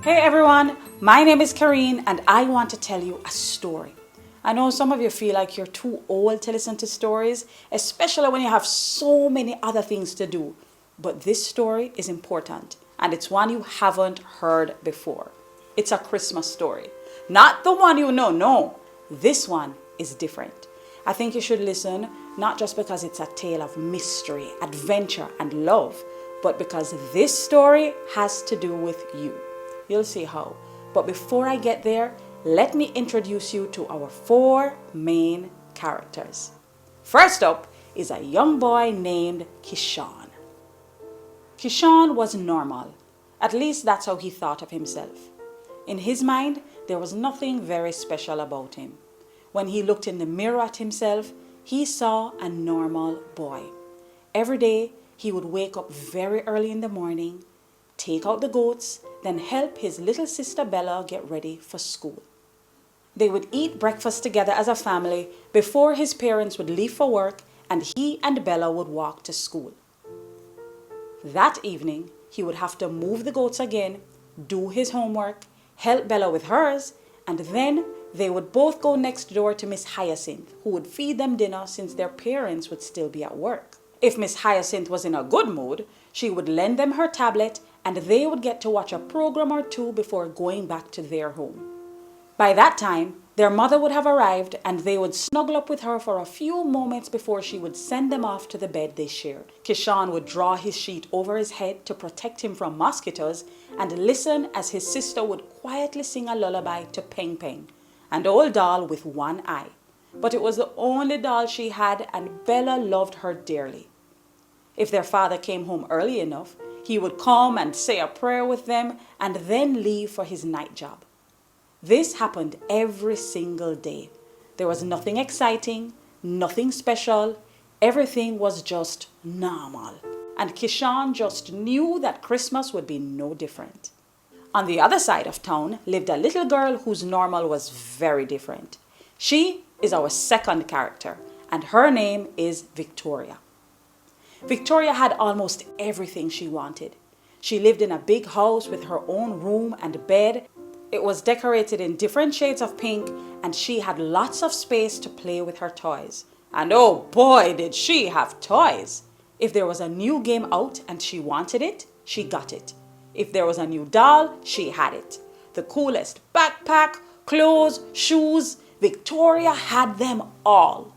Hey everyone, my name is Karine and I want to tell you a story. I know some of you feel like you're too old to listen to stories, especially when you have so many other things to do. But this story is important and it's one you haven't heard before. It's a Christmas story. Not the one you know, no. This one is different. I think you should listen, not just because it's a tale of mystery, adventure, and love, but because this story has to do with you. You'll see how. But before I get there, let me introduce you to our 4 main characters. First up is a young boy named Kishan. Kishan was normal. At least that's how he thought of himself. In his mind, there was nothing very special about him. When he looked in the mirror at himself, he saw a normal boy. Every day, he would wake up very early in the morning, take out the goats, then help his little sister Bella get ready for school. They would eat breakfast together as a family before his parents would leave for work and he and Bella would walk to school. That evening, he would have to move the goats again, do his homework, help Bella with hers, and then they would both go next door to Miss Hyacinth, who would feed them dinner since their parents would still be at work. If Miss Hyacinth was in a good mood, she would lend them her tablet and they would get to watch a program or two before going back to their home. By that time, their mother would have arrived and they would snuggle up with her for a few moments before she would send them off to the bed they shared. Kishan would draw his sheet over his head to protect him from mosquitoes and listen as his sister would quietly sing a lullaby to Peng Peng, an old doll with one eye. But it was the only doll she had and Bella loved her dearly. If their father came home early enough, he would come and say a prayer with them and then leave for his night job. This happened every single day. There was nothing exciting, nothing special. Everything was just normal. And Kishan just knew that Christmas would be no different. On the other side of town lived a little girl whose normal was very different. She is our second character, and her name is Victoria. Victoria had almost everything she wanted. She lived in a big house with her own room and bed. It was decorated in different shades of pink and she had lots of space to play with her toys. And oh boy, did she have toys! If there was a new game out and she wanted it, she got it. If there was a new doll, she had it. The coolest backpack, clothes, shoes, Victoria had them all.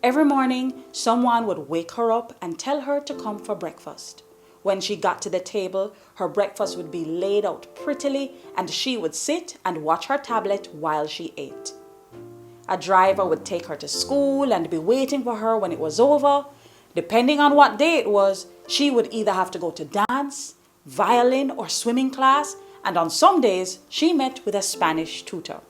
Every morning, someone would wake her up and tell her to come for breakfast. When she got to the table, her breakfast would be laid out prettily and she would sit and watch her tablet while she ate. A driver would take her to school and be waiting for her when it was over. Depending on what day it was, she would either have to go to dance, violin, or swimming class, and on some days, she met with a Spanish tutor.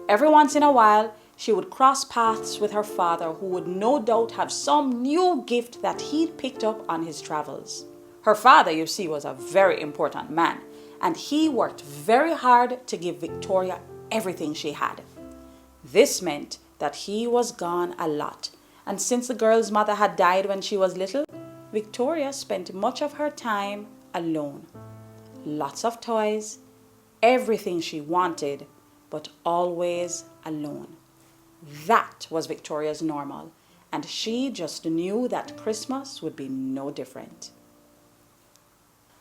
Every once in a while, she would cross paths with her father, who would no doubt have some new gift that he'd picked up on his travels. Her father, you see, was a very important man, and he worked very hard to give Victoria everything she had. This meant that he was gone a lot, and since the girl's mother had died when she was little, Victoria spent much of her time alone. Lots of toys, everything she wanted, but always alone. That was Victoria's normal, and she just knew that Christmas would be no different.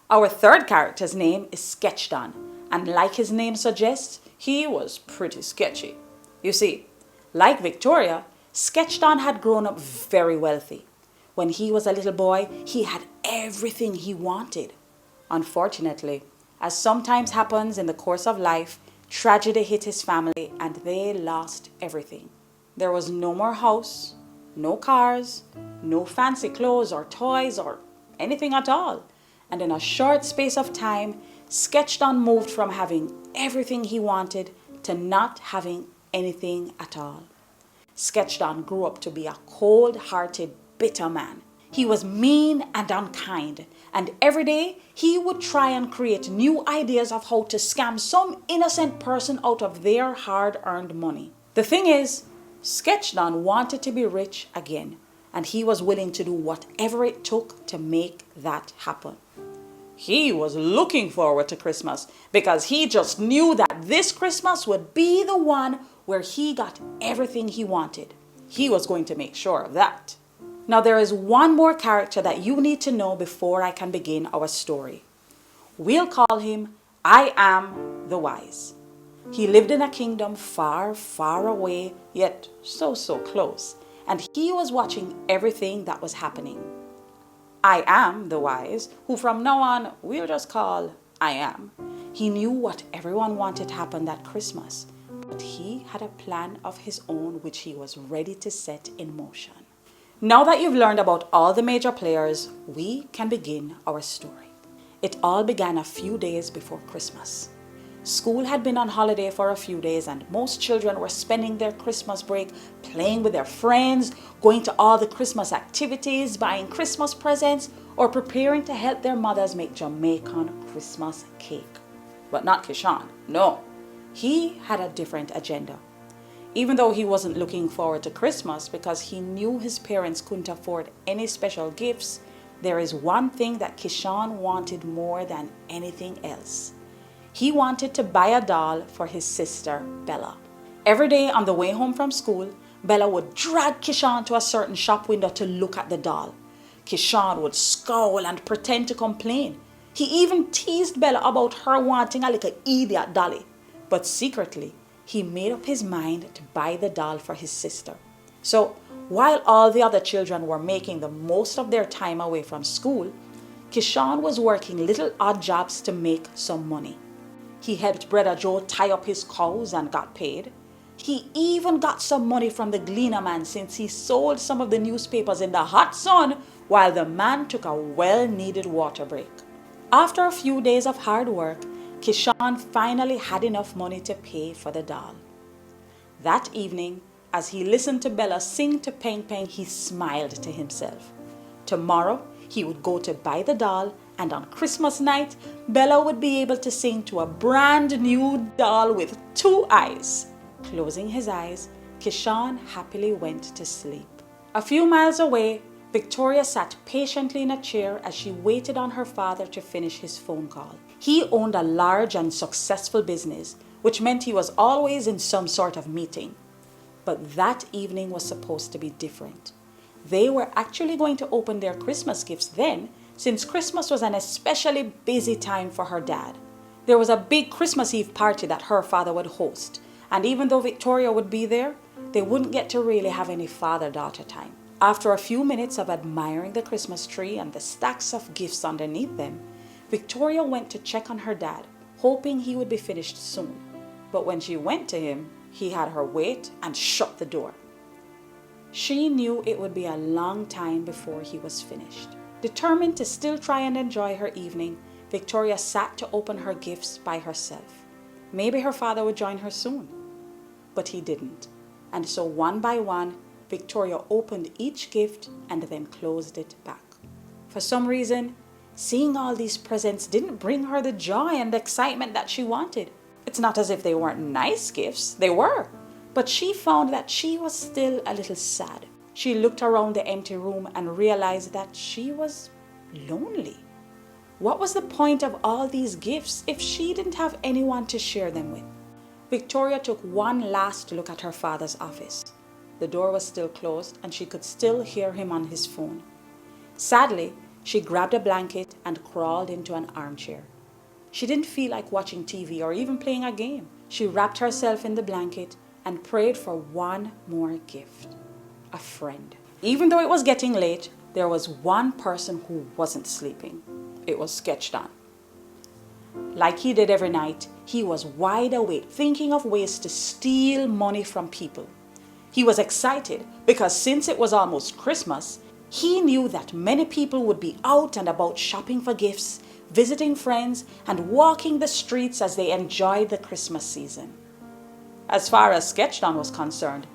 Our third character's name is Sketchdon, and like his name suggests, he was pretty sketchy. You see, like Victoria, Sketchdon had grown up very wealthy. When he was a little boy, he had everything he wanted. Unfortunately, as sometimes happens in the course of life, tragedy hit his family and they lost everything. There was no more house, no cars, no fancy clothes or toys or anything at all. And in a short space of time, Sketchdon moved from having everything he wanted to not having anything at all. Sketchdon grew up to be a cold-hearted, bitter man. He was mean and unkind, and every day he would try and create new ideas of how to scam some innocent person out of their hard-earned money. The thing is, Sketchdon wanted to be rich again, and he was willing to do whatever it took to make that happen. He was looking forward to Christmas because he just knew that this Christmas would be the one where he got everything he wanted. He was going to make sure of that. Now there is one more character that you need to know before I can begin our story. We'll call him I Am the Wise. He lived in a kingdom far, far away, yet so close. And he was watching everything that was happening. I Am the Wise, who from now on we'll just call I Am. He knew what everyone wanted to happen that Christmas, but he had a plan of his own which he was ready to set in motion. Now that you've learned about all the major players, we can begin our story. It all began a few days before Christmas. School had been on holiday for a few days and most children were spending their Christmas break playing with their friends, going to all the Christmas activities, buying Christmas presents, or preparing to help their mothers make Jamaican Christmas cake. But not Kishan. No, he had a different agenda. Even though he wasn't looking forward to Christmas because he knew his parents couldn't afford any special gifts, there is one thing that Kishan wanted more than anything else. He wanted to buy a doll for his sister, Bella. Every day on the way home from school, Bella would drag Kishan to a certain shop window to look at the doll. Kishan would scowl and pretend to complain. He even teased Bella about her wanting a little idiot dolly. But secretly, he made up his mind to buy the doll for his sister. So, while all the other children were making the most of their time away from school, Kishan was working little odd jobs to make some money. He helped Brother Joe tie up his cows and got paid. He even got some money from the gleaner man since he sold some of the newspapers in the hot sun while the man took a well-needed water break. After a few days of hard work, Kishan finally had enough money to pay for the doll. That evening, as he listened to Bella sing to Peng Peng, he smiled to himself. Tomorrow, he would go to buy the doll, and on Christmas night, Bella would be able to sing to a brand new doll with 2 eyes. Closing his eyes, Kishan happily went to sleep. A few miles away, Victoria sat patiently in a chair as she waited on her father to finish his phone call. He owned a large and successful business, which meant he was always in some sort of meeting. But that evening was supposed to be different. They were actually going to open their Christmas gifts then, since Christmas was an especially busy time for her dad. There was a big Christmas Eve party that her father would host, and even though Victoria would be there, they wouldn't get to really have any father-daughter time. After a few minutes of admiring the Christmas tree and the stacks of gifts underneath them, Victoria went to check on her dad, hoping he would be finished soon. But when she went to him, he had her wait and shut the door. She knew it would be a long time before he was finished. Determined to still try and enjoy her evening, Victoria sat to open her gifts by herself. Maybe her father would join her soon. But he didn't. And so one by one, Victoria opened each gift and then closed it back. For some reason, seeing all these presents didn't bring her the joy and excitement that she wanted. It's not as if they weren't nice gifts, they were. But she found that she was still a little sad. She looked around the empty room and realized that she was lonely. What was the point of all these gifts if she didn't have anyone to share them with? Victoria took one last look at her father's office. The door was still closed and she could still hear him on his phone. Sadly, she grabbed a blanket and crawled into an armchair. She didn't feel like watching TV or even playing a game. She wrapped herself in the blanket and prayed for one more gift. A friend. Even though it was getting late, there was one person who wasn't sleeping. It was Sketched On. Like he did every night, he was wide awake, thinking of ways to steal money from people. He was excited because since it was almost Christmas, he knew that many people would be out and about shopping for gifts, visiting friends, and walking the streets as they enjoyed the Christmas season. As far as Sketched On was concerned,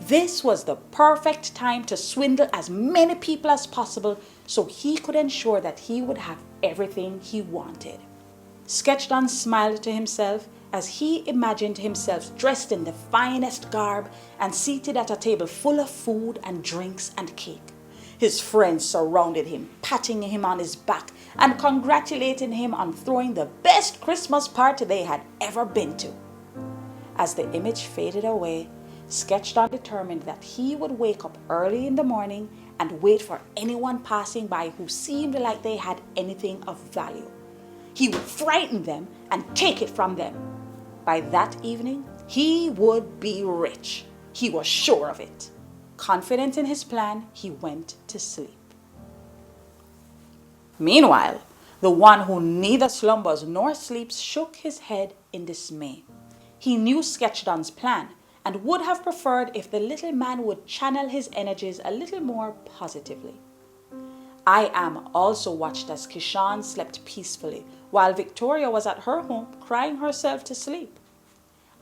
this was the perfect time to swindle as many people as possible so he could ensure that he would have everything he wanted. Sketched On smiled to himself as he imagined himself dressed in the finest garb and seated at a table full of food and drinks and cake. His friends surrounded him, patting him on his back and congratulating him on throwing the best Christmas party they had ever been to. As the image faded away, Sketchdon determined that he would wake up early in the morning and wait for anyone passing by who seemed like they had anything of value. He would frighten them and take it from them. By that evening, he would be rich. He was sure of it. Confident in his plan, he went to sleep. Meanwhile, the one who neither slumbers nor sleeps shook his head in dismay. He knew Sketchdon's plan and would have preferred if the little man would channel his energies a little more positively. I Am also watched as Kishan slept peacefully while Victoria was at her home crying herself to sleep.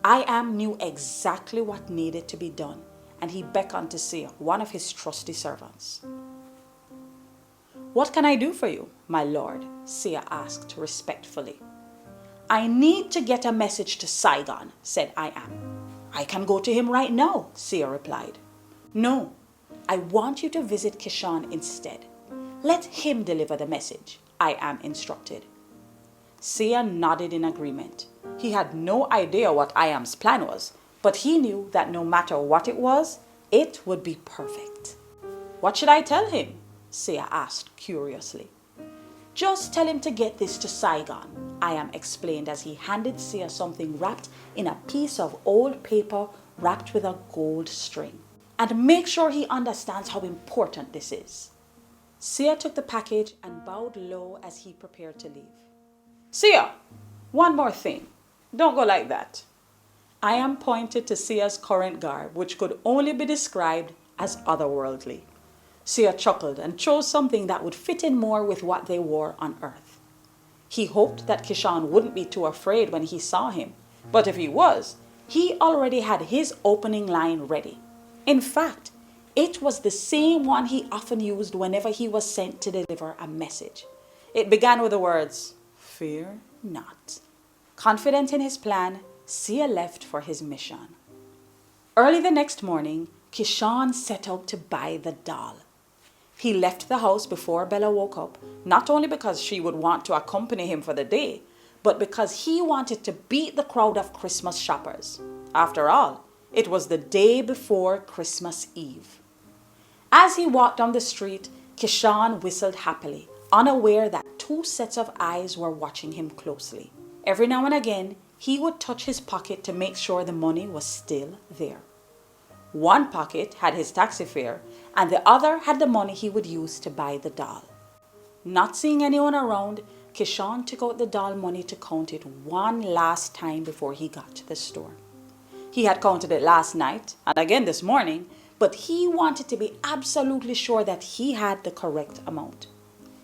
I Am knew exactly what needed to be done, and he beckoned to Sia, one of his trusty servants. "What can I do for you, my lord?" Sia asked respectfully. "I need to get a message to Saigon," said I Am. "I can go to him right now," Sia replied. "No, I want you to visit Kishan instead. Let him deliver the message," I Am instructed. Sia nodded in agreement. He had no idea what I Am's plan was, but he knew that no matter what it would be perfect. "What should I tell him?" Sia asked curiously. "Just tell him to get this to Saigon," I Am explained as he handed Sia something wrapped in a piece of old paper wrapped with a gold string. "And make sure he understands how important this is." Sia took the package and bowed low as he prepared to leave. "Sia, one more thing. Don't go like that." I Am pointed to Sia's current garb, which could only be described as otherworldly. Sia chuckled and chose something that would fit in more with what they wore on Earth. He hoped that Kishan wouldn't be too afraid when he saw him, but if he was, he already had his opening line ready. In fact, it was the same one he often used whenever he was sent to deliver a message. It began with the words, "Fear not." Confident in his plan, Sia left for his mission. Early the next morning, Kishan set out to buy the doll. He left the house before Bella woke up, not only because she would want to accompany him for the day, but because he wanted to beat the crowd of Christmas shoppers. After all, it was the day before Christmas Eve. As he walked down the street, Kishan whistled happily, unaware that two sets of eyes were watching him closely. Every now and again, he would touch his pocket to make sure the money was still there. One pocket had his taxi fare, and the other had the money he would use to buy the doll. Not seeing anyone around, Kishan took out the doll money to count it one last time before he got to the store. He had counted it last night and again this morning, but he wanted to be absolutely sure that he had the correct amount.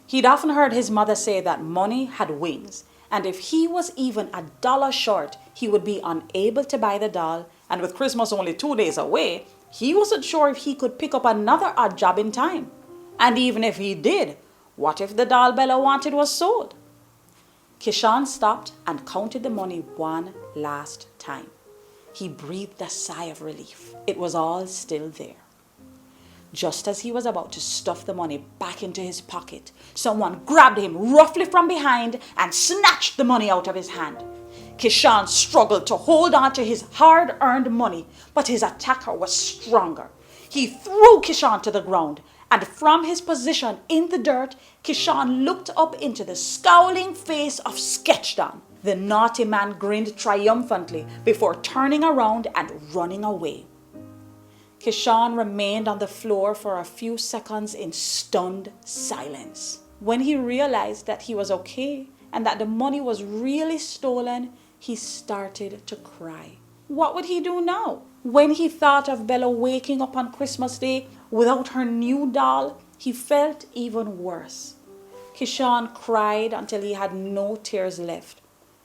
He'd often heard his mother say that money had wings, and if he was even $1 short, he would be unable to buy the doll, and with Christmas only 2 days away, he wasn't sure if he could pick up another odd job in time. And even if he did, what if the doll Bella wanted was sold? Kishan stopped and counted the money one last time. He breathed a sigh of relief. It was all still there. Just as he was about to stuff the money back into his pocket, someone grabbed him roughly from behind and snatched the money out of his hand. Kishan struggled to hold on to his hard-earned money, but his attacker was stronger. He threw Kishan to the ground, and from his position in the dirt, Kishan looked up into the scowling face of Sketchdon. The naughty man grinned triumphantly before turning around and running away. Kishan remained on the floor for a few seconds in stunned silence. When he realized that he was okay and that the money was really stolen, he started to cry. What would he do now? When he thought of Bella waking up on Christmas Day without her new doll, he felt even worse. Kishan cried until he had no tears left.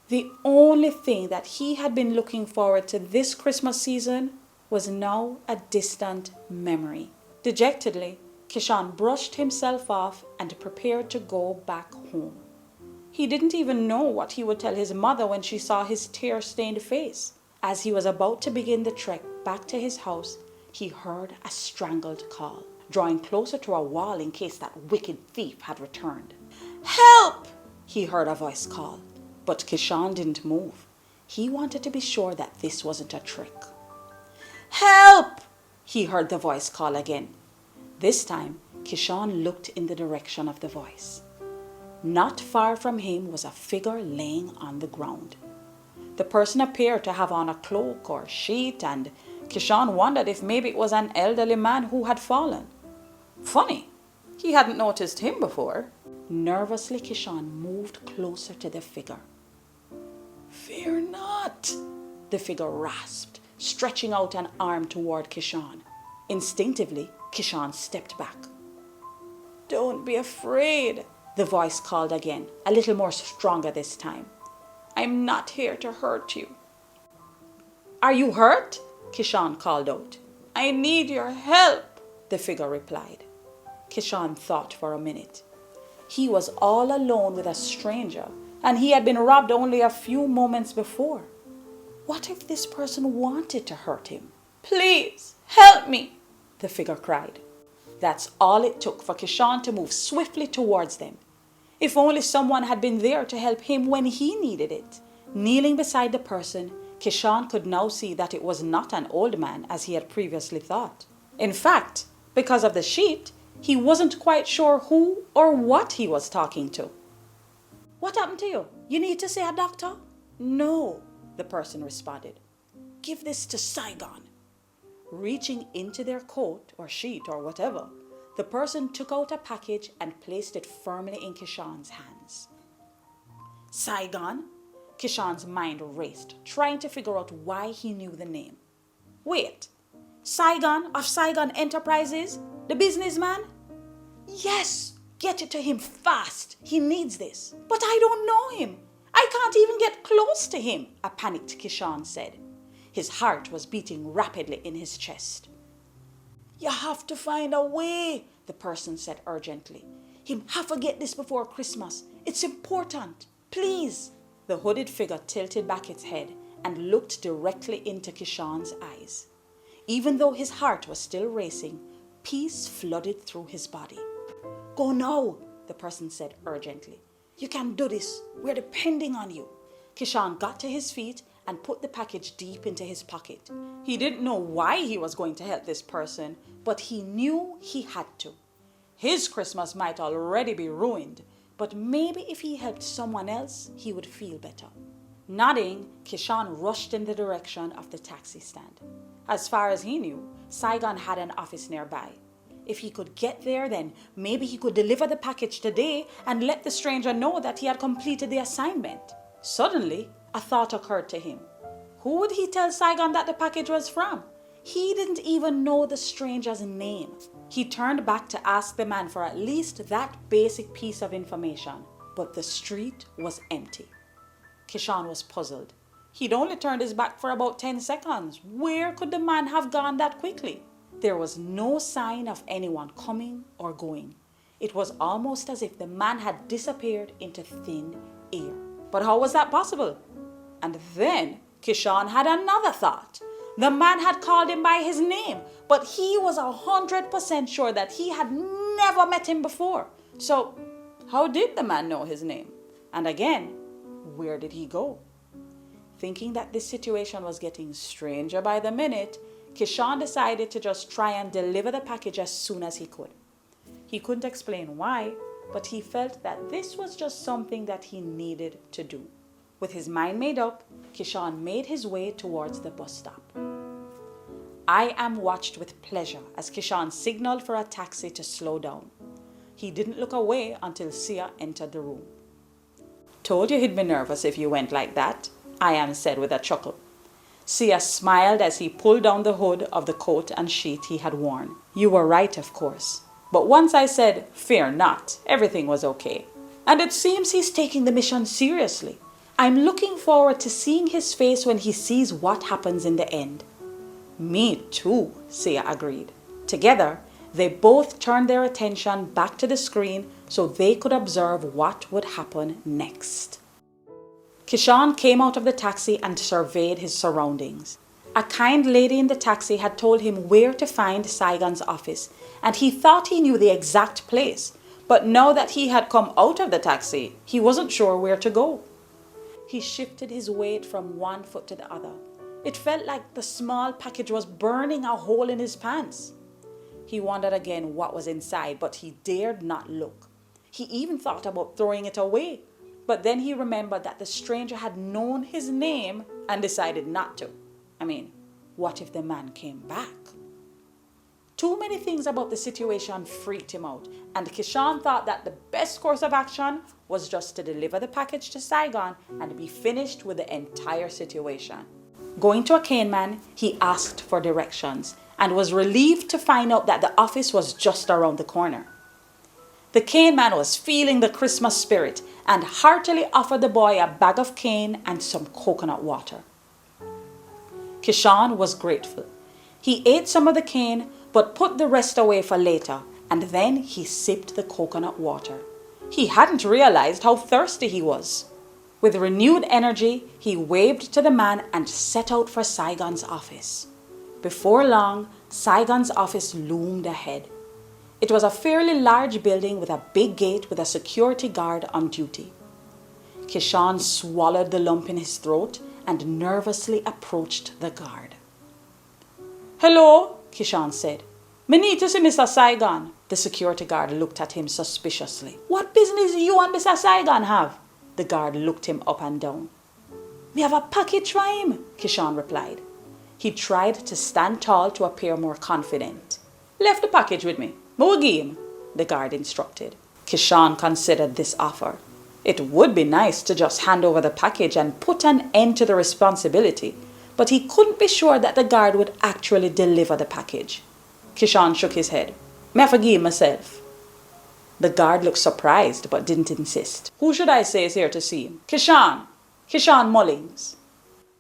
The only thing that he had been looking forward to this Christmas season was now a distant memory. Dejectedly, Kishan brushed himself off and prepared to go back home. He didn't even know what he would tell his mother when she saw his tear-stained face. As he was about to begin the trek back to his house, he heard a strangled call. drawing closer to a wall in case that wicked thief had returned. "Help!" he heard a voice call, but Kishan didn't move. He wanted to be sure that this wasn't a trick. "Help!" he heard the voice call again. This time, Kishan looked in the direction of the voice. Not far from him was a figure laying on the ground. The person appeared to have on a cloak or sheet, and Kishan wondered if maybe it was an elderly man who had fallen. Funny, he hadn't noticed him before. Nervously, Kishan moved closer to the figure. "Fear not," the figure rasped, stretching out an arm toward Kishan. Instinctively, Kishan stepped back. "Don't be afraid," the voice called again, a little more stronger this time. "I'm not here to hurt you." "Are you hurt?" Kishan called out. "I need your help," the figure replied. Kishan thought for a minute. He was all alone with a stranger, and he had been robbed only a few moments before. What if this person wanted to hurt him? "Please, help me," the figure cried. That's all it took for Kishan to move swiftly towards them. If only someone had been there to help him when he needed it. Kneeling beside the person, Kishan could now see that it was not an old man as he had previously thought. In fact, because of the sheet, he wasn't quite sure who or what he was talking to. "What happened to you? You need to see a doctor?" "No," the person responded. "Give this to Saigon." Reaching into their coat or sheet or whatever, the person took out a package and placed it firmly in Kishan's hands. Saigon? Kishan's mind raced, trying to figure out why he knew the name. Wait, Saigon of Saigon Enterprises? The businessman? Yes, get it to him fast. He needs this. But I don't know him. I can't even get close to him, a panicked Kishan said. His heart was beating rapidly in his chest. You have to find a way, the person said urgently. Him have to get this before Christmas. It's important. Please. The hooded figure tilted back its head and looked directly into Kishan's eyes. Even though his heart was still racing, peace flooded through his body. Go now, the person said urgently. You can do this. We're depending on you. Kishan got to his feet and put the package deep into his pocket. He didn't know why he was going to help this person, but he knew he had to. His Christmas might already be ruined, but maybe if he helped someone else, he would feel better. Nodding, Kishan rushed in the direction of the taxi stand. As far as he knew, Saigon had an office nearby. If he could get there, then maybe he could deliver the package today and let the stranger know that he had completed the assignment. Suddenly, a thought occurred to him. Who would he tell Saigon that the package was from? He didn't even know the stranger's name. He turned back to ask the man for at least that basic piece of information, but the street was empty. Kishan was puzzled. He'd only turned his back for about 10 seconds. Where could the man have gone that quickly? There was no sign of anyone coming or going. It was almost as if the man had disappeared into thin air. But how was that possible? And then Kishan had another thought. The man had called him by his name, but he was 100% sure that he had never met him before. So, how did the man know his name? And again, where did he go? Thinking that this situation was getting stranger by the minute, Kishan decided to just try and deliver the package as soon as he could. He couldn't explain why, but he felt that this was just something that he needed to do. With his mind made up, Kishan made his way towards the bus stop. I Am watched with pleasure as Kishan signaled for a taxi to slow down. He didn't look away until Sia entered the room. Told you he'd be nervous if you went like that, I Am said with a chuckle. Sia smiled as he pulled down the hood of the coat and sheet he had worn. You were right, of course. But once I said, fear not, everything was okay. And it seems he's taking the mission seriously. I'm looking forward to seeing his face when he sees what happens in the end. Me too, Sia agreed. Together, they both turned their attention back to the screen so they could observe what would happen next. Kishan came out of the taxi and surveyed his surroundings. A kind lady in the taxi had told him where to find Saigon's office, and he thought he knew the exact place. But now that he had come out of the taxi, he wasn't sure where to go. He shifted his weight from one foot to the other. It felt like the small package was burning a hole in his pants. He wondered again what was inside, but he dared not look. He even thought about throwing it away. But then he remembered that the stranger had known his name and decided not to. What if the man came back? Too many things about the situation freaked him out, and Kishan thought that the best course of action was just to deliver the package to Saigon and be finished with the entire situation. Going to a cane man, he asked for directions and was relieved to find out that the office was just around the corner. The cane man was feeling the Christmas spirit and heartily offered the boy a bag of cane and some coconut water. Kishan was grateful. He ate some of the cane but put the rest away for later, and then he sipped the coconut water. He hadn't realized how thirsty he was. With renewed energy, he waved to the man and set out for Saigon's office. Before long, Saigon's office loomed ahead. It was a fairly large building with a big gate with a security guard on duty. Kishan swallowed the lump in his throat and nervously approached the guard. "Hello," Kishan said. "Me need to see Mr. Saigon." The security guard looked at him suspiciously. "What business you and Mr. Saigon have?" The guard looked him up and down. "Me have a package for him," Kishan replied. He tried to stand tall to appear more confident. "Left the package with me. Me will give him," the guard instructed. Kishan considered this offer. It would be nice to just hand over the package and put an end to the responsibility, but he couldn't be sure that the guard would actually deliver the package. Kishan shook his head. "Me have to give him myself." The guard looked surprised but didn't insist. "Who should I say is here to see him?" "Kishan. Kishan Mullings."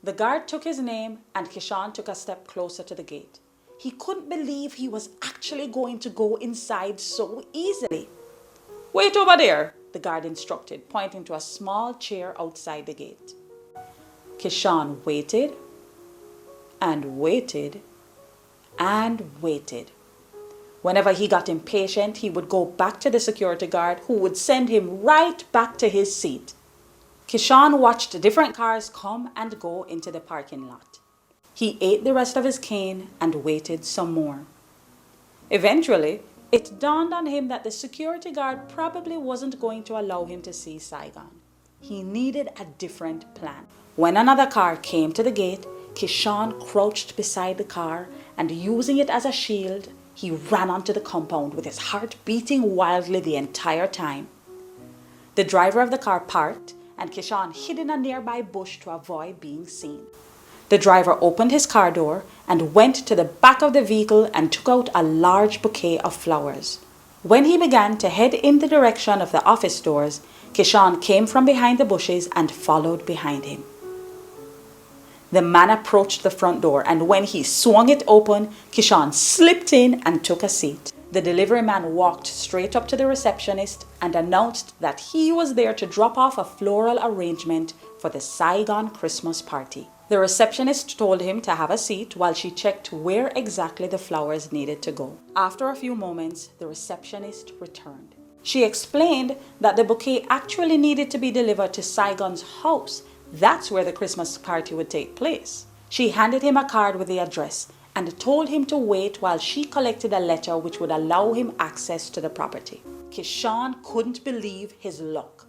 The guard took his name and Kishan took a step closer to the gate. He couldn't believe he was actually going to go inside so easily. "Wait over there," the guard instructed, pointing to a small chair outside the gate. Kishan waited and waited and waited. Whenever he got impatient, he would go back to the security guard, who would send him right back to his seat. Kishan watched different cars come and go into the parking lot. He ate the rest of his cane and waited some more. Eventually, it dawned on him that the security guard probably wasn't going to allow him to see Saigon. He needed a different plan. When another car came to the gate, Kishan crouched beside the car and, using it as a shield, he ran onto the compound with his heart beating wildly the entire time. The driver of the car parked and Kishan hid in a nearby bush to avoid being seen. The driver opened his car door and went to the back of the vehicle and took out a large bouquet of flowers. When he began to head in the direction of the office doors, Kishan came from behind the bushes and followed behind him. The man approached the front door, and when he swung it open, Kishan slipped in and took a seat. The delivery man walked straight up to the receptionist and announced that he was there to drop off a floral arrangement for the Saigon Christmas party. The receptionist told him to have a seat while she checked where exactly the flowers needed to go. After a few moments, the receptionist returned. She explained that the bouquet actually needed to be delivered to Saigon's house. That's where the Christmas party would take place. She handed him a card with the address and told him to wait while she collected a letter which would allow him access to the property. Kishan couldn't believe his luck.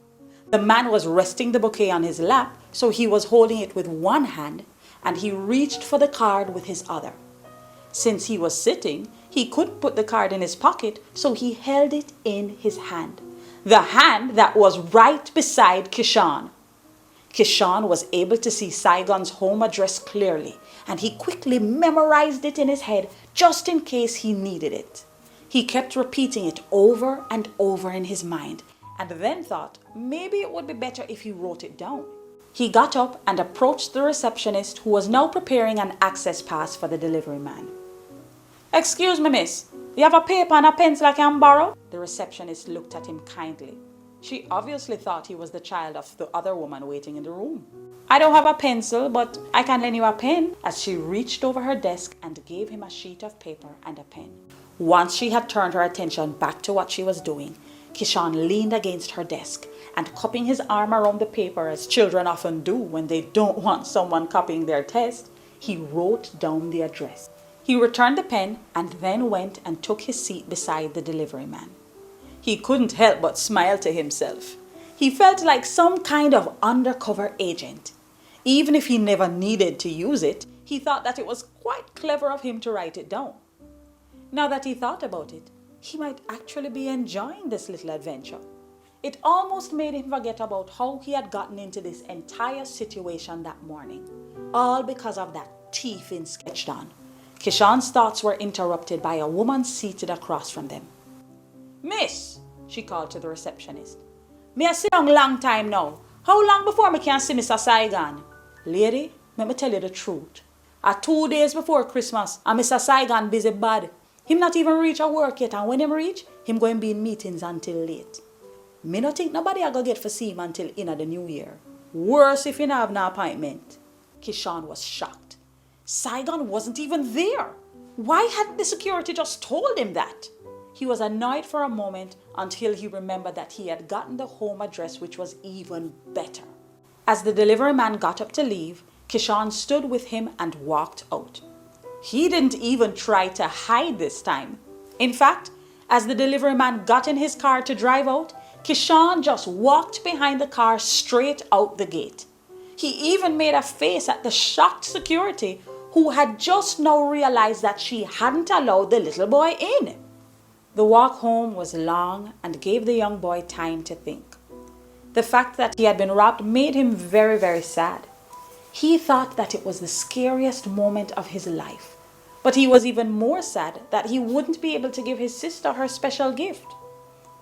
The man was resting the bouquet on his lap, so he was holding it with one hand, and he reached for the card with his other. Since he was sitting, he couldn't put the card in his pocket, so he held it in his hand. The hand that was right beside Kishan. Kishan was able to see Saigon's home address clearly, and he quickly memorized it in his head just in case he needed it. He kept repeating it over and over in his mind, and then thought maybe it would be better if he wrote it down. He got up and approached the receptionist, who was now preparing an access pass for the delivery man. "Excuse me, miss, you have a paper and a pencil I can borrow?" The receptionist looked at him kindly. She obviously thought he was the child of the other woman waiting in the room. I don't have a pencil, but I can lend you a pen. As she reached over her desk and gave him a sheet of paper and a pen. Once she had turned her attention back to what she was doing, Kishan leaned against her desk and, cupping his arm around the paper as children often do when they don't want someone copying their test, he wrote down the address. He returned the pen and then went and took his seat beside the delivery man. He couldn't help but smile to himself. He felt like some kind of undercover agent. Even if he never needed to use it, he thought that it was quite clever of him to write it down. Now that he thought about it, he might actually be enjoying this little adventure. It almost made him forget about how he had gotten into this entire situation that morning, all because of that thief in sketched on. Kishan's thoughts were interrupted by a woman seated across from them. "Miss," she called to the receptionist. "Me a sit down long time now. How long before me can see Mr. Saigon?" "Lady, let me tell you the truth. 2 days before Christmas, and Mr. Saigon busy bad. Him not even reach a work yet, and when him reach, him going be in meetings until late. Me no think nobody a go get for see him until inna the new year. Worse if he not have no appointment." Kishan was shocked. Saigon wasn't even there. Why hadn't the security just told him that? He was annoyed for a moment until he remembered that he had gotten the home address, which was even better. As the delivery man got up to leave, Kishan stood with him and walked out. He didn't even try to hide this time. In fact, as the delivery man got in his car to drive out, Kishan just walked behind the car straight out the gate. He even made a face at the shocked security, who had just now realized that she hadn't allowed the little boy in. The walk home was long and gave the young boy time to think. The fact that he had been robbed made him very, very sad. He thought that it was the scariest moment of his life. But he was even more sad that he wouldn't be able to give his sister her special gift.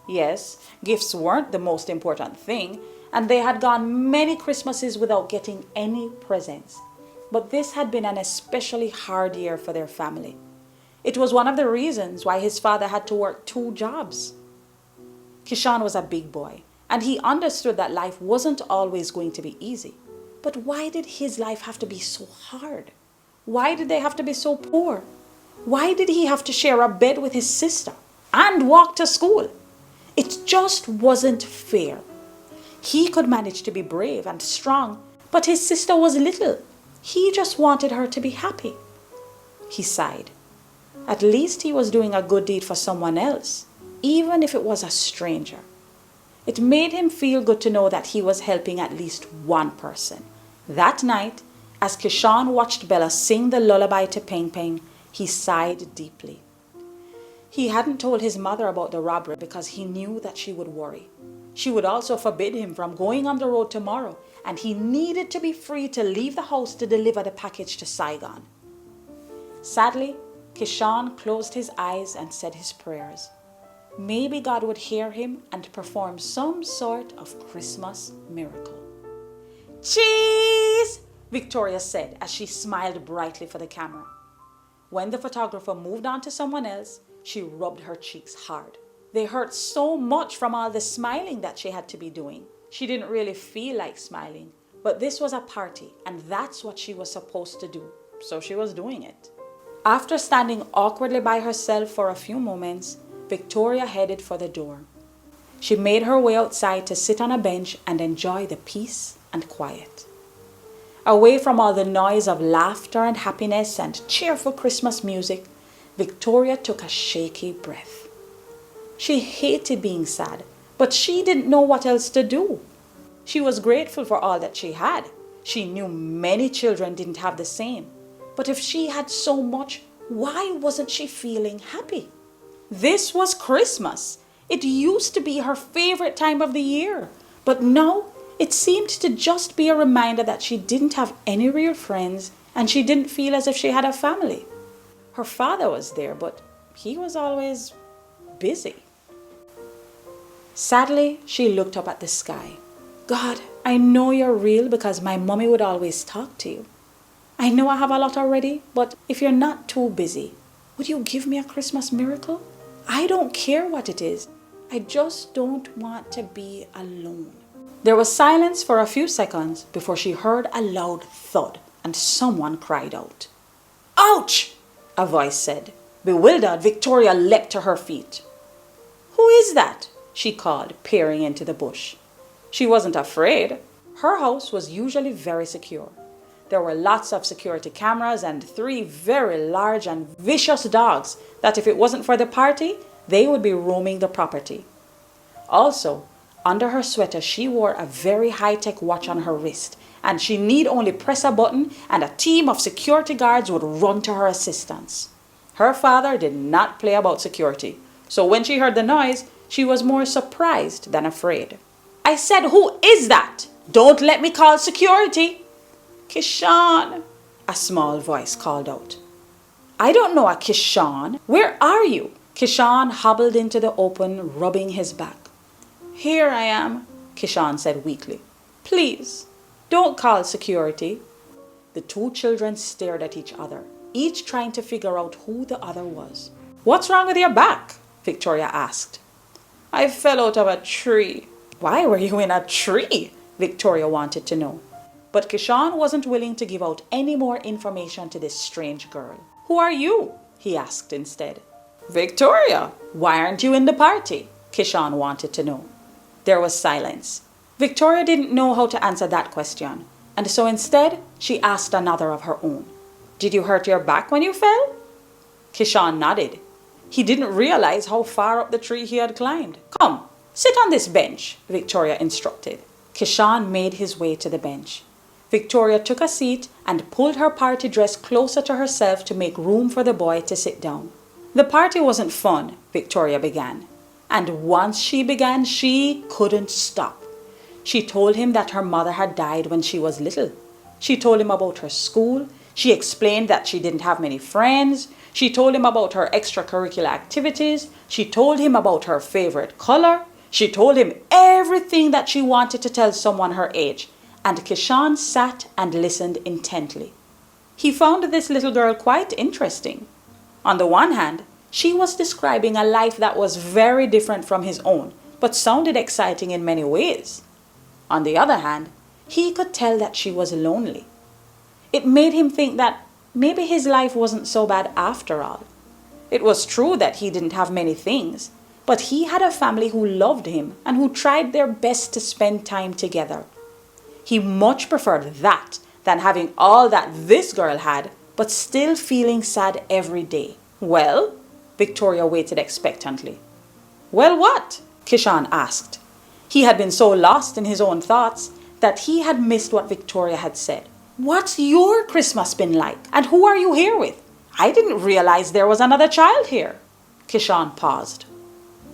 Yes, gifts weren't the most important thing, and they had gone many Christmases without getting any presents. But this had been an especially hard year for their family. It was one of the reasons why his father had to work 2 jobs. Kishan was a big boy, and he understood that life wasn't always going to be easy. But why did his life have to be so hard? Why did they have to be so poor? Why did he have to share a bed with his sister and walk to school? It just wasn't fair. He could manage to be brave and strong, but his sister was little. He just wanted her to be happy. He sighed. At least he was doing a good deed for someone else, even if it was a stranger. It made him feel good to know that he was helping at least one person. That night, as Kishan watched Bella sing the lullaby to Peng Peng, he sighed deeply. He hadn't told his mother about the robbery because he knew that she would worry. She would also forbid him from going on the road tomorrow, and he needed to be free to leave the house to deliver the package to Saigon. Sadly, Kishan closed his eyes and said his prayers. Maybe God would hear him and perform some sort of Christmas miracle. "Cheese!" Victoria said as she smiled brightly for the camera. When the photographer moved on to someone else, she rubbed her cheeks hard. They hurt so much from all the smiling that she had to be doing. She didn't really feel like smiling, but this was a party and that's what she was supposed to do, so she was doing it. After standing awkwardly by herself for a few moments, Victoria headed for the door. She made her way outside to sit on a bench and enjoy the peace and quiet. Away from all the noise of laughter and happiness and cheerful Christmas music, Victoria took a shaky breath. She hated being sad, but she didn't know what else to do. She was grateful for all that she had. She knew many children didn't have the same. But if she had so much, why wasn't she feeling happy? This was Christmas. It used to be her favorite time of the year. But now it seemed to just be a reminder that she didn't have any real friends and she didn't feel as if she had a family. Her father was there, but he was always busy. Sadly, she looked up at the sky. "God, I know you're real because my mommy would always talk to you. I know I have a lot already, but if you're not too busy, would you give me a Christmas miracle? I don't care what it is. I just don't want to be alone." There was silence for a few seconds before she heard a loud thud and someone cried out. "Ouch!" a voice said. Bewildered, Victoria leapt to her feet. "Who is that?" she called, peering into the bush. She wasn't afraid. Her house was usually very secure. There were lots of security cameras and 3 very large and vicious dogs that if it wasn't for the party, they would be roaming the property. Also, under her sweater, she wore a very high-tech watch on her wrist, and she need only press a button and a team of security guards would run to her assistance. Her father did not play about security, so when she heard the noise, she was more surprised than afraid. "I said, who is that? Don't let me call security." "Kishan," a small voice called out. "I don't know a Kishan. Where are you?" Kishan hobbled into the open, rubbing his back. "Here I am," Kishan said weakly. "Please, don't call security." The 2 children stared at each other, each trying to figure out who the other was. "What's wrong with your back?" Victoria asked. "I fell out of a tree." "Why were you in a tree?" Victoria wanted to know. But Kishan wasn't willing to give out any more information to this strange girl. "Who are you?" he asked instead. "Victoria, why aren't you in the party?" Kishan wanted to know. There was silence. Victoria didn't know how to answer that question, and so instead she asked another of her own. "Did you hurt your back when you fell?" Kishan nodded. He didn't realize how far up the tree he had climbed. "Come, sit on this bench," Victoria instructed. Kishan made his way to the bench. Victoria took a seat and pulled her party dress closer to herself to make room for the boy to sit down. "The party wasn't fun," Victoria began. And once she began, she couldn't stop. She told him that her mother had died when she was little. She told him about her school. She explained that she didn't have many friends. She told him about her extracurricular activities. She told him about her favorite color. She told him everything that she wanted to tell someone her age. And Kishan sat and listened intently. He found this little girl quite interesting. On the one hand, she was describing a life that was very different from his own, but sounded exciting in many ways. On the other hand, he could tell that she was lonely. It made him think that maybe his life wasn't so bad after all. It was true that he didn't have many things, but he had a family who loved him and who tried their best to spend time together. He much preferred that than having all that this girl had, but still feeling sad every day. "Well?" Victoria waited expectantly. "Well, what?" Kishan asked. He had been so lost in his own thoughts that he had missed what Victoria had said. "What's your Christmas been like? And who are you here with? I didn't realize there was another child here." Kishan paused.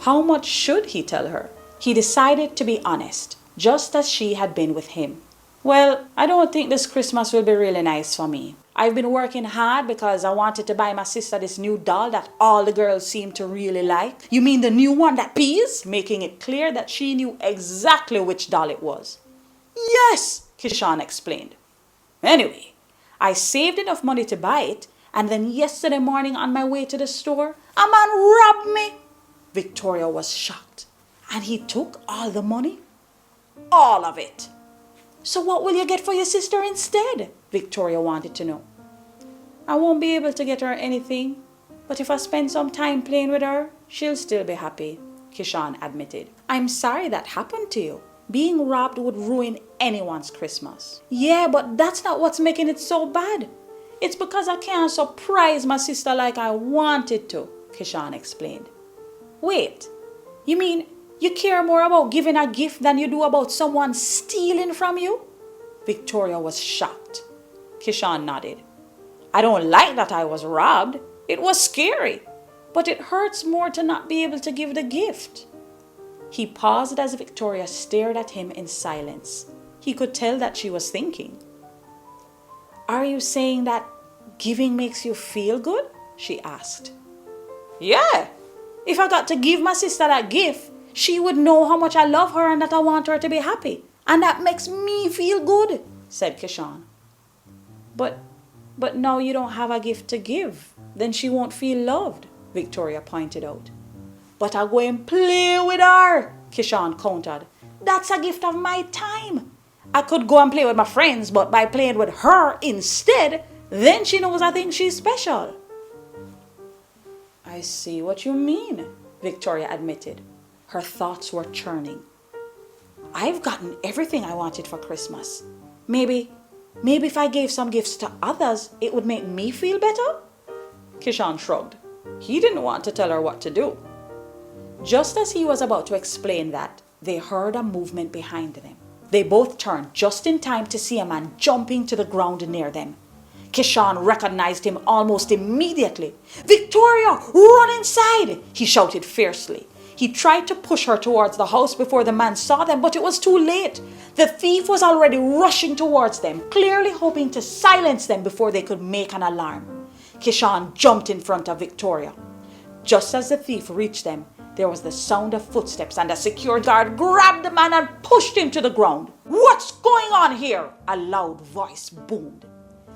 How much should he tell her? He decided to be honest, just as she had been with him. "Well, I don't think this Christmas will be really nice for me. I've been working hard because I wanted to buy my sister this new doll that all the girls seem to really like." "You mean the new one that pees?" Making it clear that she knew exactly which doll it was. "Yes," Kishan explained. "Anyway, I saved enough money to buy it, and then yesterday morning on my way to the store, a man robbed me." Victoria was shocked. "And he took all the money?" "All of it." "So what will you get for your sister instead?" Victoria wanted to know. "I won't be able to get her anything, but if I spend some time playing with her, she'll still be happy," Kishan admitted. "I'm sorry that happened to you. Being robbed would ruin anyone's Christmas." "Yeah, but that's not what's making it so bad. It's because I can't surprise my sister like I wanted to," Kishan explained. "Wait, you mean you care more about giving a gift than you do about someone stealing from you?" Victoria was shocked. Kishan nodded. "I don't like that I was robbed. It was scary. But it hurts more to not be able to give the gift." He paused as Victoria stared at him in silence. He could tell that she was thinking. "Are you saying that giving makes you feel good?" she asked. "Yeah. If I got to give my sister that gift, she would know how much I love her and that I want her to be happy. And that makes me feel good," said Kishan. But now you don't have a gift to give. Then she won't feel loved," Victoria pointed out. "But I go and play with her," Kishan countered. That's a gift of my time. I could go and play with my friends, but by playing with her instead, then she knows I think she's special. I see what you mean, Victoria admitted. Her thoughts were churning. I've gotten everything I wanted for Christmas. Maybe if I gave some gifts to others, it would make me feel better? Kishan shrugged. He didn't want to tell her what to do. Just as he was about to explain that, they heard a movement behind them. They both turned just in time to see a man jumping to the ground near them. Kishan recognized him almost immediately. "Victoria, run inside!" he shouted fiercely. He tried to push her towards the house before the man saw them, but it was too late. The thief was already rushing towards them, clearly hoping to silence them before they could make an alarm. Kishan jumped in front of Victoria. Just as the thief reached them, there was the sound of footsteps and a security guard grabbed the man and pushed him to the ground. "What's going on here?" a loud voice boomed.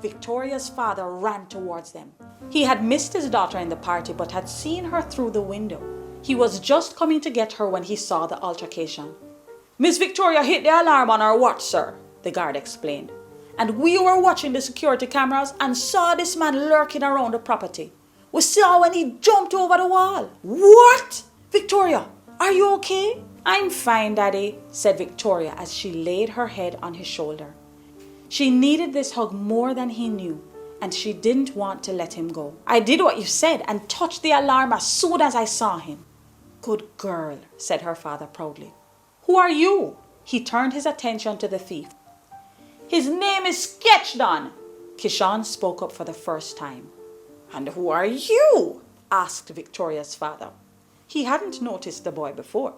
Victoria's father ran towards them. He had missed his daughter in the party but had seen her through the window. He was just coming to get her when he saw the altercation. "Miss Victoria hit the alarm on our watch, sir," the guard explained. "And we were watching the security cameras and saw this man lurking around the property. We saw when he jumped over the wall." "What? Victoria, are you okay?" "I'm fine, Daddy," said Victoria as she laid her head on his shoulder. She needed this hug more than he knew, and she didn't want to let him go. "I did what you said and touched the alarm as soon as I saw him." "Good girl," said her father proudly. "Who are you?" He turned his attention to the thief. "His name is Sketchdon," Kishan spoke up for the first time. "And who are you?" asked Victoria's father. He hadn't noticed the boy before.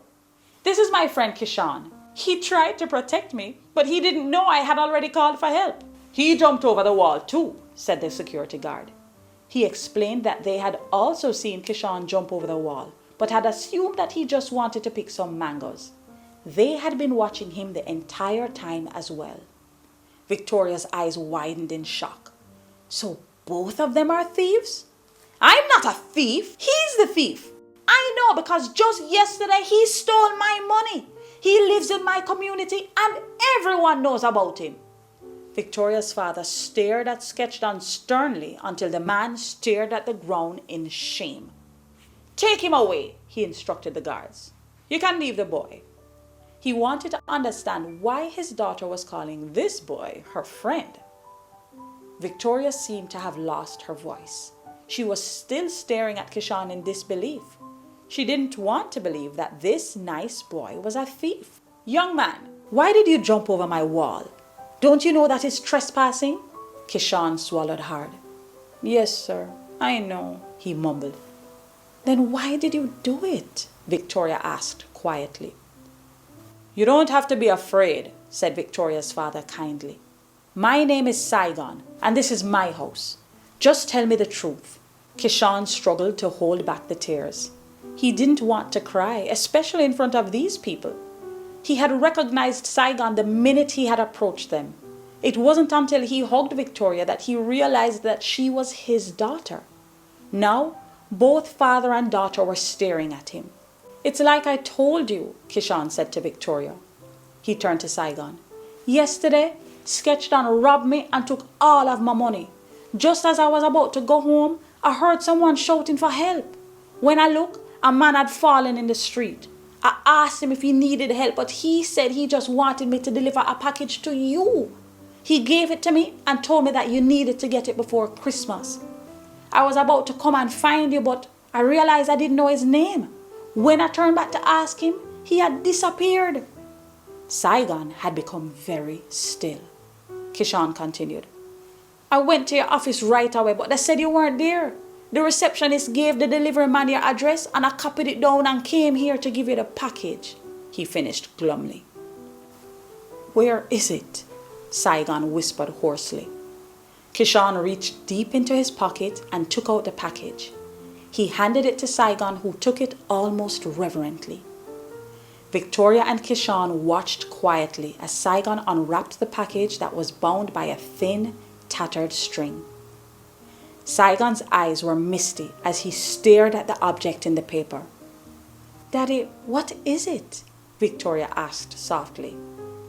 "This is my friend Kishan. He tried to protect me, but he didn't know I had already called for help." "He jumped over the wall too," said the security guard. He explained that they had also seen Kishan jump over the wall, but had assumed that he just wanted to pick some mangoes. They had been watching him the entire time as well. Victoria's eyes widened in shock. "So both of them are thieves?" "I'm not a thief. He's the thief. I know because just yesterday he stole my money. He lives in my community and everyone knows about him." Victoria's father stared at Sketchdon sternly until the man stared at the ground in shame. "Take him away," he instructed the guards. "You can leave the boy." He wanted to understand why his daughter was calling this boy her friend. Victoria seemed to have lost her voice. She was still staring at Kishan in disbelief. She didn't want to believe that this nice boy was a thief. "Young man, why did you jump over my wall? Don't you know that is trespassing?" Kishan swallowed hard. "Yes, sir, I know," he mumbled. "Then why did you do it?" Victoria asked quietly. "You don't have to be afraid," said Victoria's father kindly. "My name is Saigon, and this is my house. Just tell me the truth." Kishan struggled to hold back the tears. He didn't want to cry, especially in front of these people. He had recognized Saigon the minute he had approached them. It wasn't until he hugged Victoria that he realized that she was his daughter. Now, both father and daughter were staring at him. "It's like I told you," Kishan said to Victoria. He turned to Saigon. "Yesterday, Sketchdon robbed me and took all of my money. Just as I was about to go home, I heard someone shouting for help. When I looked, a man had fallen in the street. I asked him if he needed help, but he said he just wanted me to deliver a package to you. He gave it to me and told me that you needed to get it before Christmas. I was about to come and find you, but I realized I didn't know his name. When I turned back to ask him, he had disappeared." Saigon had become very still. Kishan continued. "I went to your office right away, but they said you weren't there. The receptionist gave the delivery man your address and I copied it down and came here to give you the package," he finished glumly. "Where is it?" Saigon whispered hoarsely. Kishan reached deep into his pocket and took out the package. He handed it to Saigon, who took it almost reverently. Victoria and Kishan watched quietly as Saigon unwrapped the package that was bound by a thin, tattered string. Saigon's eyes were misty as he stared at the object in the paper. "Daddy, what is it?" Victoria asked softly.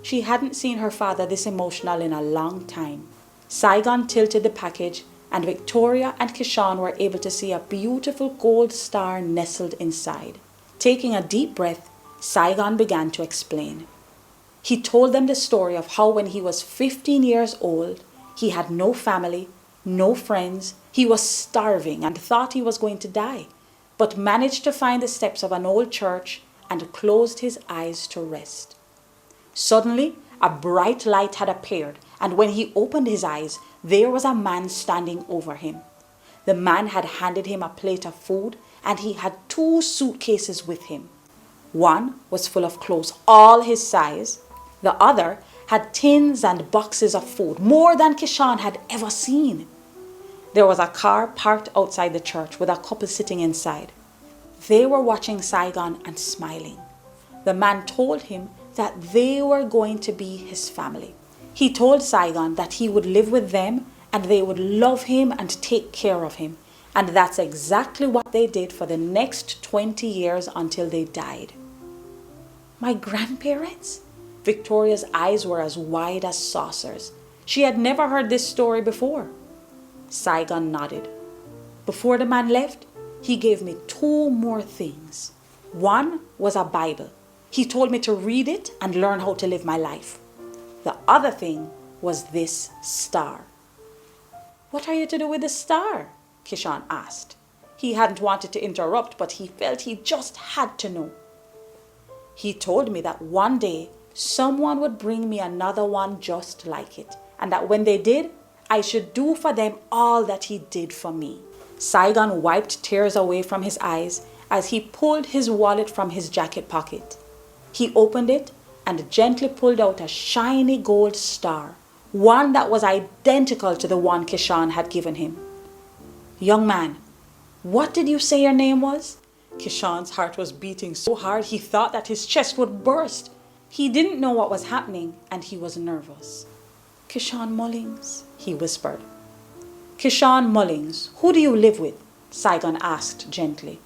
She hadn't seen her father this emotional in a long time. Saigon tilted the package, and Victoria and Kishan were able to see a beautiful gold star nestled inside. Taking a deep breath, Saigon began to explain. He told them the story of how when he was 15 years old, he had no family, no friends, he was starving and thought he was going to die, but managed to find the steps of an old church and closed his eyes to rest. Suddenly, a bright light had appeared, and when he opened his eyes, there was a man standing over him. The man had handed him a plate of food, and he had 2 suitcases with him. One was full of clothes, all his size. The other had tins and boxes of food, more than Kishan had ever seen. There was a car parked outside the church with a couple sitting inside. They were watching Saigon and smiling. The man told him that they were going to be his family. He told Saigon that he would live with them and they would love him and take care of him. And that's exactly what they did for the next 20 years until they died. My grandparents? Victoria's eyes were as wide as saucers. She had never heard this story before. Saigon nodded. Before the man left, he gave me 2 more things. One was a Bible. He told me to read it and learn how to live my life. The other thing was this star. What are you to do with the star? Kishan asked. He hadn't wanted to interrupt, but he felt he just had to know. He told me that one day someone would bring me another one just like it, and that when they did, I should do for them all that he did for me. Saigon wiped tears away from his eyes as he pulled his wallet from his jacket pocket. He opened it and gently pulled out a shiny gold star, one that was identical to the one Kishan had given him. Young man, what did you say your name was? Kishan's heart was beating so hard he thought that his chest would burst. He didn't know what was happening and he was nervous. Kishan Mullings, he whispered. Kishan Mullings, who do you live with? Saigon asked gently.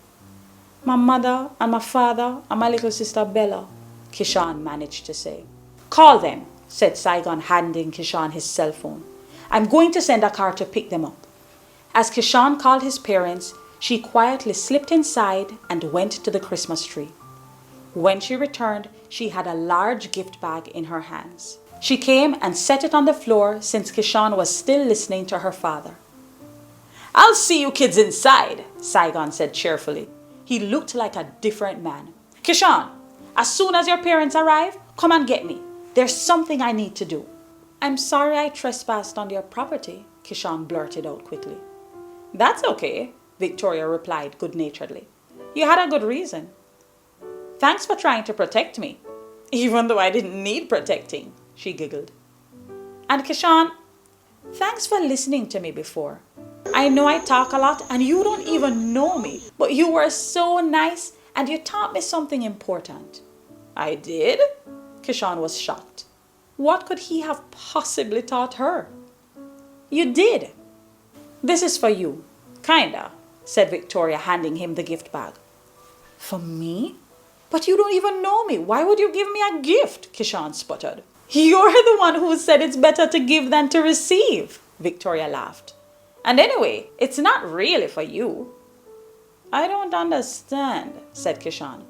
My mother and my father and my little sister Bella, Kishan managed to say. Call them, said Saigon, handing Kishan his cell phone. I'm going to send a car to pick them up. As Kishan called his parents, she quietly slipped inside and went to the Christmas tree. When she returned, she had a large gift bag in her hands. She came and set it on the floor since Kishan was still listening to her father. I'll see you kids inside, Saigon said cheerfully. He looked like a different man. Kishan, as soon as your parents arrive, come and get me. There's something I need to do. I'm sorry I trespassed on your property, Kishan blurted out quickly. That's okay, Victoria replied good-naturedly. You had a good reason. Thanks for trying to protect me, even though I didn't need protecting, she giggled. And Kishan, thanks for listening to me before. I know I talk a lot and you don't even know me, but you were so nice and you taught me something important. I did? Kishan was shocked. What could he have possibly taught her? You did. This is for you. Kinda, said Victoria, handing him the gift bag. For me? But you don't even know me. Why would you give me a gift? Kishan sputtered. You're the one who said it's better to give than to receive, Victoria laughed. And anyway, it's not really for you. I don't understand, said Kishan.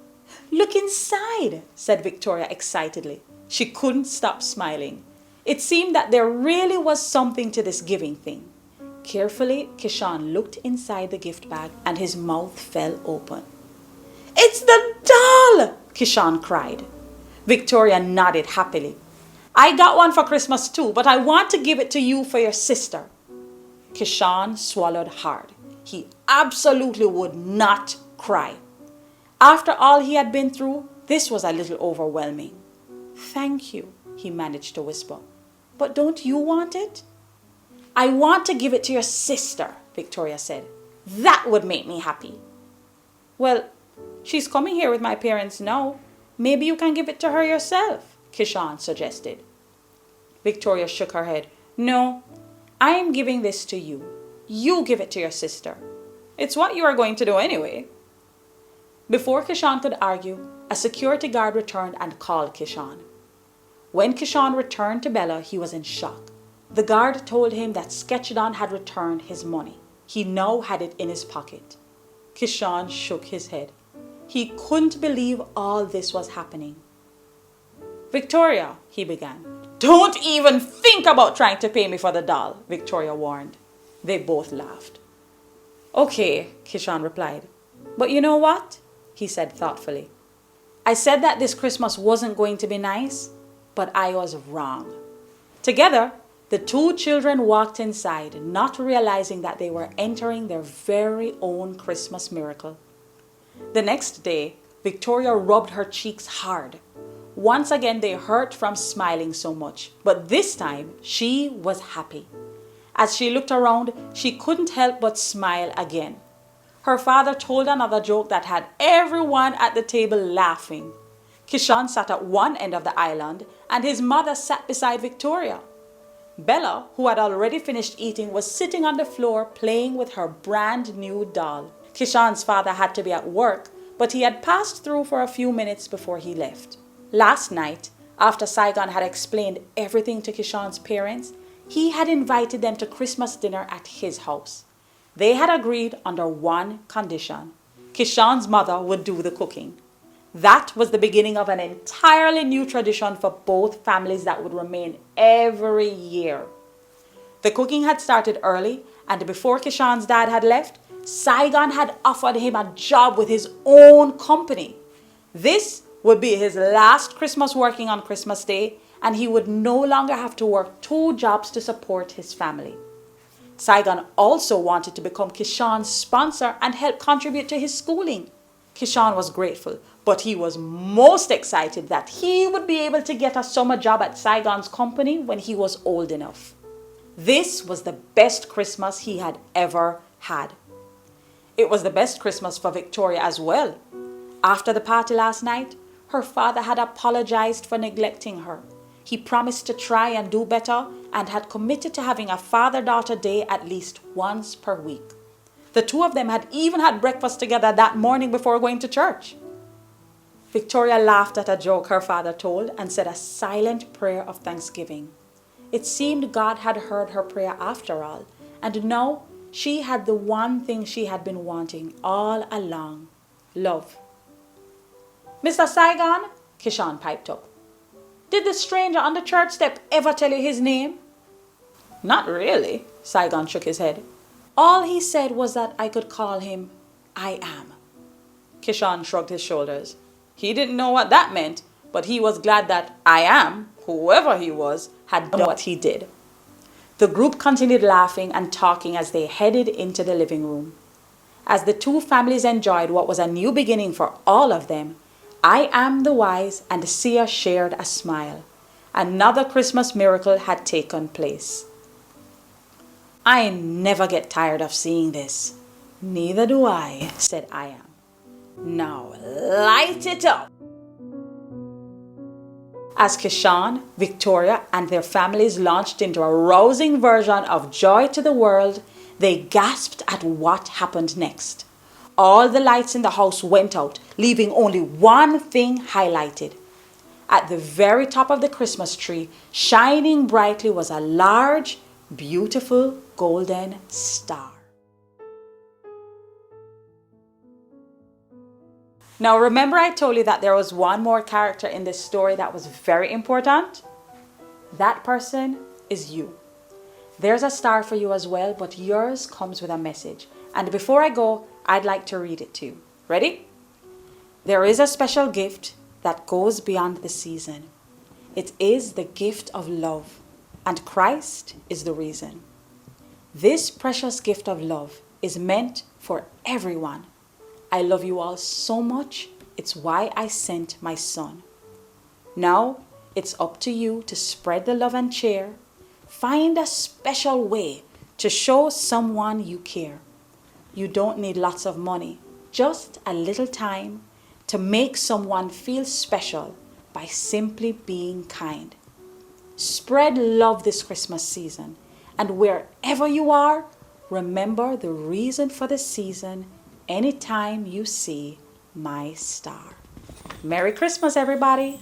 Look inside, said Victoria excitedly. She couldn't stop smiling. It seemed that there really was something to this giving thing. Carefully, Kishan looked inside the gift bag and his mouth fell open. It's the doll! Kishan cried. Victoria nodded happily. I got one for Christmas too, but I want to give it to you for your sister. Kishan swallowed hard. He absolutely would not cry. After all he had been through, this was a little overwhelming. Thank you, he managed to whisper. But don't you want it? I want to give it to your sister, Victoria said. That would make me happy. Well, she's coming here with my parents now. Maybe you can give it to her yourself, Kishan suggested. Victoria shook her head. No, I am giving this to you. You give it to your sister. It's what you are going to do anyway. Before Kishan could argue, a security guard returned and called Kishan. When Kishan returned to Bella, he was in shock. The guard told him that Sketchadon had returned his money. He now had it in his pocket. Kishan shook his head. He couldn't believe all this was happening. "Victoria," he began. "Don't even think about trying to pay me for the doll," Victoria warned. They both laughed. "Okay," Kishan replied. "But you know what?" he said thoughtfully. "I said that this Christmas wasn't going to be nice, but I was wrong." Together, the two children walked inside, not realizing that they were entering their very own Christmas miracle. The next day, Victoria rubbed her cheeks hard. Once again, they hurt from smiling so much, but this time she was happy. As she looked around, she couldn't help but smile again. Her father told another joke that had everyone at the table laughing. Kishan sat at one end of the island, and his mother sat beside Victoria. Bella, who had already finished eating, was sitting on the floor playing with her brand new doll. Kishan's father had to be at work, but he had passed through for a few minutes before he left. Last night, after Saigon had explained everything to Kishan's parents, he had invited them to Christmas dinner at his house. They had agreed under one condition: Kishan's mother would do the cooking. That was the beginning of an entirely new tradition for both families that would remain every year. The cooking had started early, and before Kishan's dad had left, Saigon had offered him a job with his own company. This would be his last Christmas working on Christmas Day, and he would no longer have to work 2 jobs to support his family. Saigon also wanted to become Kishan's sponsor and help contribute to his schooling. Kishan was grateful, but he was most excited that he would be able to get a summer job at Saigon's company when he was old enough. This was the best Christmas he had ever had. It was the best Christmas for Victoria as well. After the party last night, her father had apologized for neglecting her. He promised to try and do better and had committed to having a father-daughter day at least once per week. The two of them had even had breakfast together that morning before going to church. Victoria laughed at a joke her father told and said a silent prayer of thanksgiving. It seemed God had heard her prayer after all, and now she had the one thing she had been wanting all along: love. "Mr. Saigon," Kishan piped up, "did the stranger on the church step ever tell you his name?" "Not really," Saigon shook his head. "All he said was that I could call him I am." Kishan shrugged his shoulders. He didn't know what that meant, but he was glad that I am, whoever he was, had done what he did. The group continued laughing and talking as they headed into the living room. As the two families enjoyed what was a new beginning for all of them, I Am the Wise and Sia shared a smile. Another Christmas miracle had taken place. "I never get tired of seeing this." "Neither do I," said I Am. "Now light it up." As Kishan, Victoria, and their families launched into a rousing version of Joy to the World, they gasped at what happened next. All the lights in the house went out, leaving only one thing highlighted. At the very top of the Christmas tree, shining brightly, was a large, beautiful golden star. Now remember I told you that there was one more character in this story that was very important? That person is you. There's a star for you as well, but yours comes with a message. And before I go, I'd like to read it to you. Ready? There is a special gift that goes beyond the season. It is the gift of love, and Christ is the reason. This precious gift of love is meant for everyone. I love you all so much, it's why I sent my son. Now, it's up to you to spread the love and cheer. Find a special way to show someone you care. You don't need lots of money, just a little time to make someone feel special by simply being kind. Spread love this Christmas season, and wherever you are, remember the reason for the season anytime you see my star. Merry Christmas, everybody.